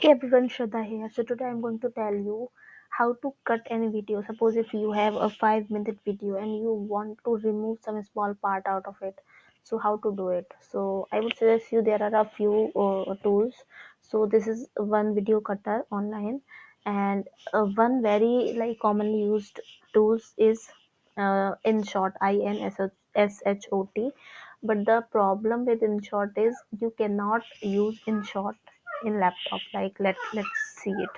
Hey everyone, Shraddha here. So today I'm going to tell you how to cut any video. Suppose if you have a 5-minute video and you want to remove some small part out of it. So how to do it? So I would suggest you there are a few tools. So this is one video cutter online, and one very like commonly used tools is InShot, INSHOT. But the problem with InShot is you cannot use InShot in laptop. Like let's see it.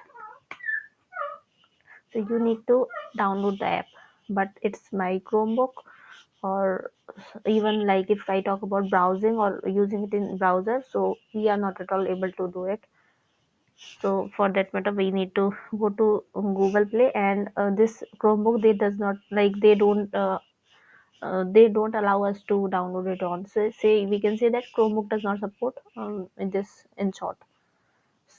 So you need to download the app, but it's my Chromebook, or even like if I talk about browsing or using it in browser, so we are not at all able to do it. So for that matter we need to go to Google Play, and this Chromebook, they does not like they don't allow us to download it on. So say we can say that Chromebook does not support in this, in short.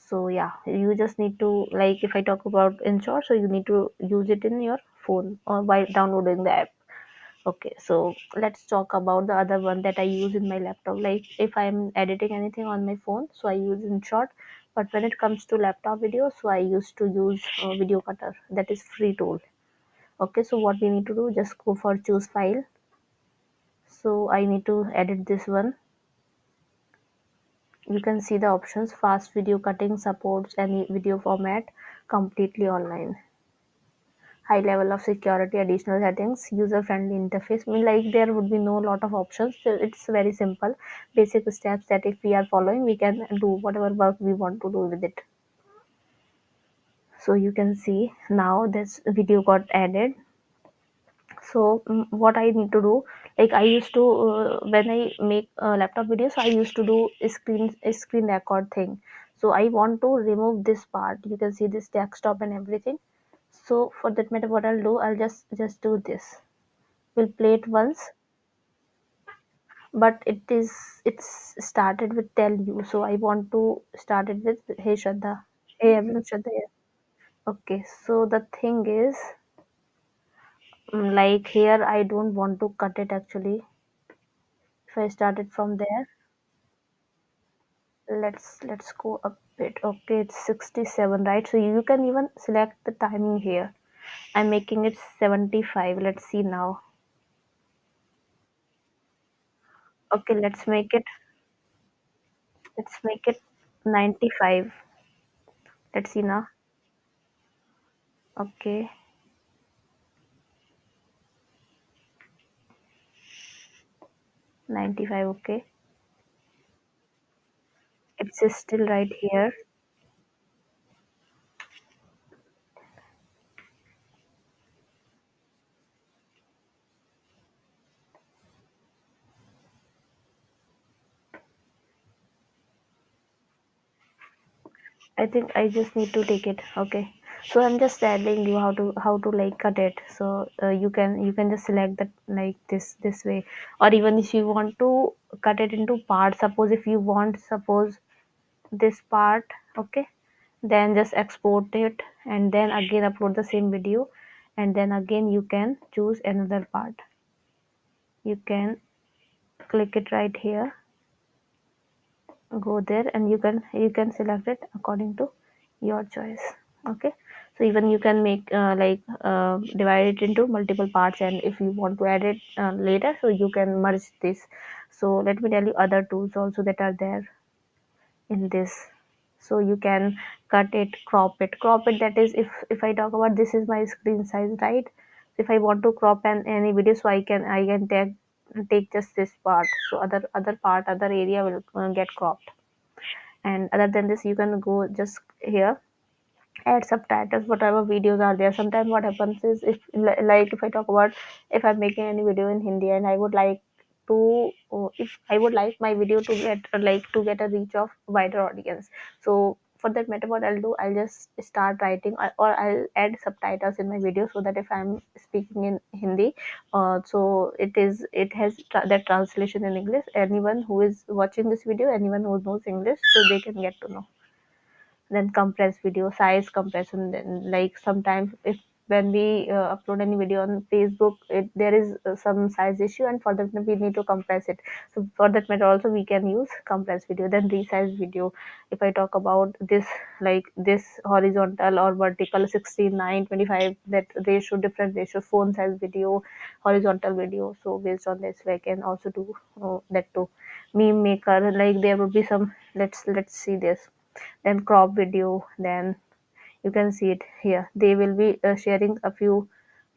So yeah, you just need to, like if I talk about in short, so you need to use it in your phone or by downloading the app. Okay, so let's talk about the other one that I use in my laptop. Like if I'm editing anything on my phone, so I use in short. But when it comes to laptop video, so I used to use video cutter, that is free tool. Okay, so what we need to do, just go for choose file. So I need to edit this one. You can see the options: fast video cutting, supports any video format, completely online, high level of security, additional settings, user friendly interface. I mean, like there would be no lot of options. So it's very simple, basic steps that if we are following, we can do whatever work we want to do with it. So you can see now this video got added. So what I need to do, like I used to when I make laptop videos, I used to do a screen record thing. So I want to remove this part. You can see this desktop and everything. So for that matter, what I'll do, I'll just do this. We'll play it once, but it's started with tell you. So I want to start it with hey Shraddha. Hey everyone, Shraddha here. Okay, so the thing is, like here I don't want to cut it actually. If I start it from there, let's go a bit. Okay, it's 67, right? So you can even select the timing here. I'm making it 75. Let's see now. Okay, let's make it 95. Let's see now. Okay, 95. Okay, it's still right here. I think I just need to take it. Okay. So I'm just telling you how to like cut it. So you can just select that like this way, or even if you want to cut it into parts. Suppose if you want, suppose this part. Okay, then just export it and then again upload the same video, and then again you can choose another part. You can click it right here, go there, and you can select it according to your choice. Okay, so even you can make divide it into multiple parts, and if you want to add it later, so you can merge this. So let me tell you other tools also that are there in this. So you can cut it, crop it, that is, if I talk about, this is my screen size, right? If I want to crop any video, so I can take just this part, so other part, other area will get cropped. And other than this, you can go just here, add subtitles, whatever videos are there. Sometimes what happens is, if like if I talk about, if I'm making any video in Hindi and I would like to, if I would like my video to get a reach of wider audience, so for that matter, what I'll do, I'll just start writing, or I'll add subtitles in my video, so that if I'm speaking in Hindi, so it has that translation in English. Anyone who is watching this video, anyone who knows English, so they can get to know. Then compress video size compression, then like sometimes if when we upload any video on Facebook, there is some size issue, and for that we need to compress it. So for that matter also we can use compressed video. Then resize video. If I talk about this, like this horizontal or vertical 16 9 25, that ratio, different ratio, phone size video, horizontal video. So based on this we can also do that too. Meme maker, like there would be some, let's see this. Then crop video, then you can see it here. They will be sharing a few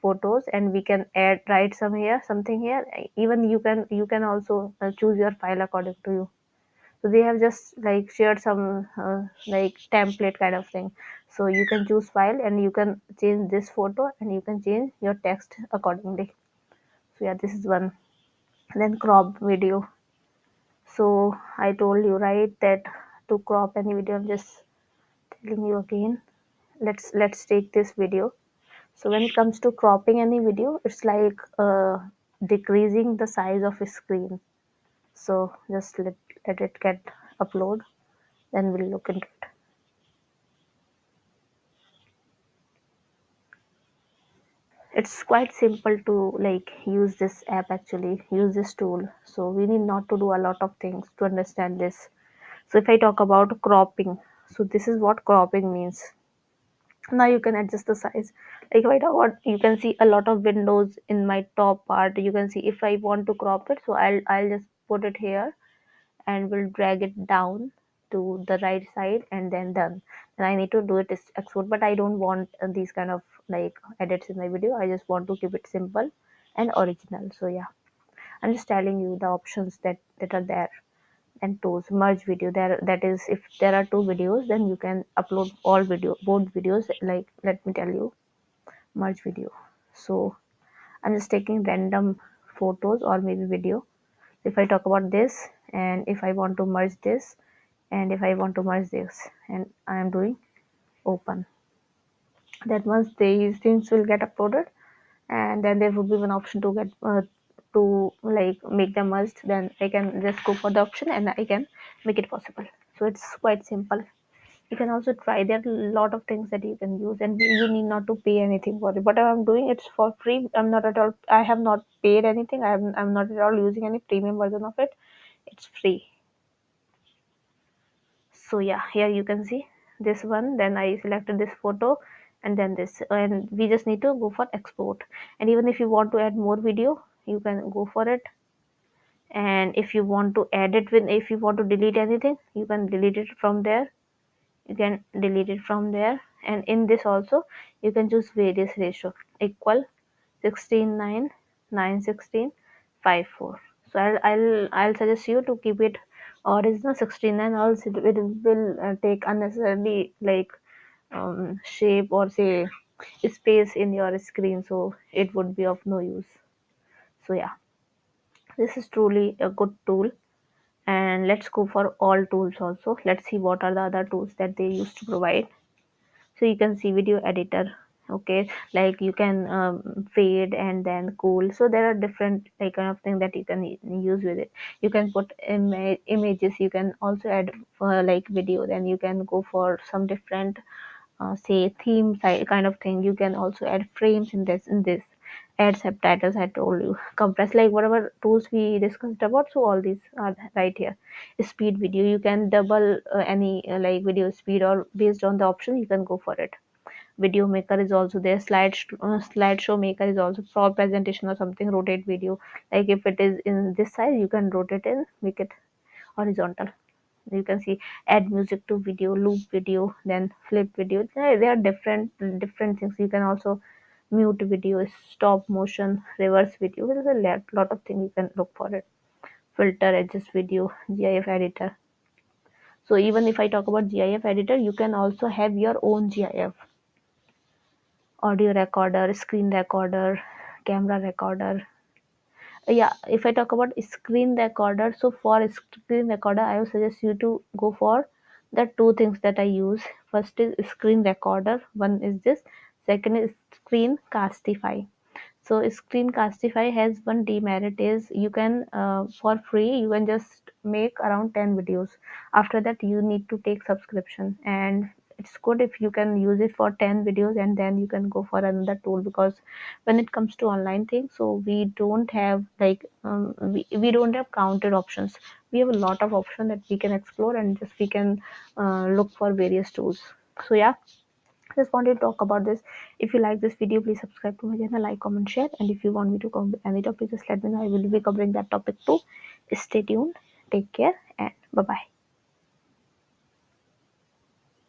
photos, and we can add, write some here, something here. Even you can also choose your file according to you. So they have just like shared some like template kind of thing. So you can choose file, and you can change this photo, and you can change your text accordingly. So yeah, this is one. Then crop video. So I told you, right, that to crop any video, I'm just telling you again. Let's take this video. So when it comes to cropping any video, it's like decreasing the size of a screen. So just let it get upload, then we'll look into it. It's quite simple to like use this app, actually use this tool. So we need not to do a lot of things to understand this. So if I talk about cropping, so this is what cropping means. Now you can adjust the size. Like if I talk about, you can see a lot of windows in my top part. You can see if I want to crop it, so I'll just put it here, and will drag it down to the right side, and then done. And I need to do it is export, but I don't want these kind of like edits in my video. I just want to keep it simple and original. So yeah, I'm just telling you the options that are there. And tools, merge video, there, that is if there are two videos, then you can upload all video, both videos. Like let me tell you, merge video. So I'm just taking random photos or maybe video. If I talk about this, and if I want to merge this, and if I want to merge this, and I am doing open, that once these things will get uploaded, and then there would be one option to get to like make them merged. Then I can just go for the option, and I can make it possible. So it's quite simple. You can also try. There are a lot of things that you can use, and you need not to pay anything for it. Whatever I'm doing, it's for free. I'm not at all, I have not paid anything. I'm not at all using any premium version of it. It's free. So yeah, here you can see this one. Then I selected this photo, and then this, and we just need to go for export. And even if you want to add more video, you can go for it. And if you want to add it with, if you want to delete anything, you can delete it from there. You can delete it from there. And in this also, you can choose various ratio, equal, 16 9, 9 16, 5 4. So I'll suggest you to keep it original 69, else it will take unnecessarily like shape or say space in your screen, so it would be of no use. So yeah, this is truly a good tool. And let's go for all tools also. Let's see what are the other tools that they used to provide. So you can see video editor. Okay, like you can fade and then cool. So there are different like kind of thing that you can use with it. You can put images. You can also add like video. Then you can go for some different say theme kind of thing. You can also add frames in this, add subtitles. I told you, compress, like whatever tools we discussed about. So all these are right here. Speed video, you can double any like video speed, or based on the option you can go for it. Video maker is also there. Slideshow maker is also for presentation or something. Rotate video, like if it is in this size, you can rotate it, make it horizontal. You can see add music to video, loop video, then flip video. There are different things. You can also mute video, stop motion, reverse video. There's a lot of things you can look for it. Filter, adjust video, GIF editor. So even if I talk about GIF editor, you can also have your own GIF, audio recorder, screen recorder, camera recorder. Yeah, if I talk about screen recorder, so for screen recorder I would suggest you to go for the two things that I use. First is screen recorder, one is this, second is screencastify. So screencastify has one demerit is you can for free you can just make around 10 videos. After that you need to take subscription, and it's good if you can use it for 10 videos and then you can go for another tool, because when it comes to online things, so we don't have like we don't have counted options. We have a lot of options that we can explore, and just we can look for various tools. So yeah, just wanted to talk about this. If you like this video, please subscribe to my channel, like, comment, share, and if you want me to cover any topic, just let me know. I will be covering that topic too. Stay tuned, take care, and bye bye.